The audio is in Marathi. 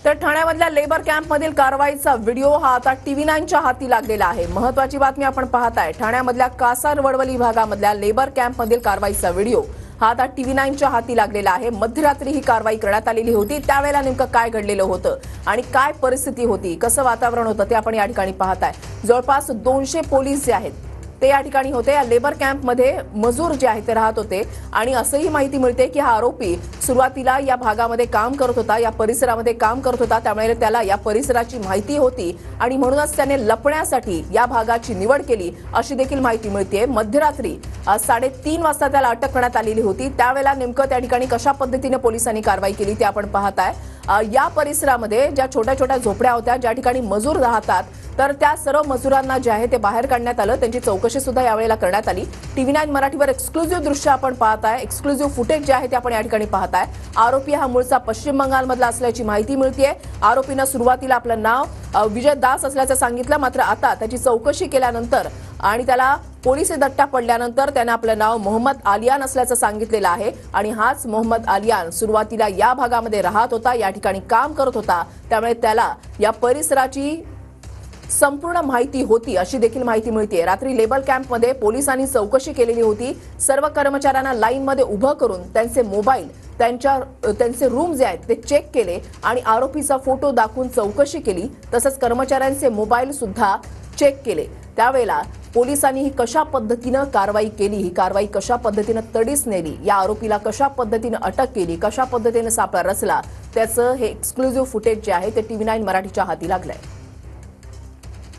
तर ठाण्यामधल्या लेबर कॅम्पमधील कारवाईचा व्हिडिओ हा आता TV9च्या हाती लागलेला आहे। महत्त्वाची बातमी आपण पाहताय। ठाण्यामधल्या कासार वडवली भागामधल्या लेबर कॅम्पमधील कारवाईचा व्हिडिओ हा आता TV9च्या हाती लागलेला आहे। मध्यरात्री ही कारवाई करण्यात आलेली होती। त्यावेळेला नेमकं काय घडलेलं होतं आणि काय परिस्थिती होती, कसं वातावरण होतं ते आपण या ठिकाणी पाहताय। जवळपास 200 पोलीस जे आहेत ते या ठिकाणी होते। या लेबर कॅम्पमध्ये मजूर जे आहेत ते राहत होते आणि असंही माहिती मिळते की हा आरोपी सुरुवातीला या भागामध्ये काम करत होता, या परिसरामध्ये काम करत होता। त्यामुळे त्याला या परिसराची माहिती होती आणि म्हणूनच त्याने लपण्यासाठी या भागाची निवड केली अशी देखील माहिती मिळते। मध्यरात्री 3:30 वाजता त्याला अटक करण्यात आलेली होती। त्यावेळेला नेमकं त्या ठिकाणी कशा पद्धतीने पोलिसांनी कारवाई केली ते आपण पाहताय। या परिसरामध्ये ज्या छोट्या छोट्या झोपड्या होत्या, ज्या ठिकाणी मजूर राहतात, तर त्या सर्व मजुरांना जे आहे ते बाहेर काढण्यात आलं। त्यांची चौकशी सुद्धा यावेळेला करण्यात आली। TV9 मराठीवर एक्सक्लुझिव्ह दृश्य आपण पाहताय, एक्सक्लुझिव्ह फुटेज जे आहे ते आपण या ठिकाणी पाहताय। आरोपी हा मूळचा पश्चिम बंगालमधला असल्याची माहिती मिळतेय। आरोपीनं सुरुवातीला आपलं नाव विजय दास असल्याचं सांगितलं, मात्र आता त्याची चौकशी केल्यानंतर आणि त्याला पोलिसी दट्टा पडल्यानंतर त्याने आपलं नाव मोहम्मद आलियान असल्याचं सांगितलेलं आहे आणि हाच मोहम्मद आलियान सुरुवातीला या भागामध्ये राहत होता, या ठिकाणी काम करत होता। त्यामुळे त्याला या परिसराची संपूर्ण माहिती होती अशी देखील माहिती मिळते। रात्री लेबर कॅम्पमध्ये पोलिसांनी चौकशी केलेली होती। सर्व कर्मचाऱ्यांना लाईनमध्ये उभं करून त्यांचे मोबाईल, त्यांचे रूम जे आहेत ते चेक केले आणि आरोपीचा फोटो दाखवून चौकशी केली। तसंच कर्मचाऱ्यांचे मोबाईल सुद्धा चेक केले। त्यावेळेला पोलिसांनी ही कशा पद्धतीने कारवाई केली, ही कारवाई कशा पद्धतीने तडीस नेली, या आरोपीला कशा पद्धतीने अटक केली, कशा पद्धतीने सापळा रचला, त्याचं हे एक्सक्लुझिव्ह फुटेज जे आहे ते TV9 मराठीच्या हाती लागलंय।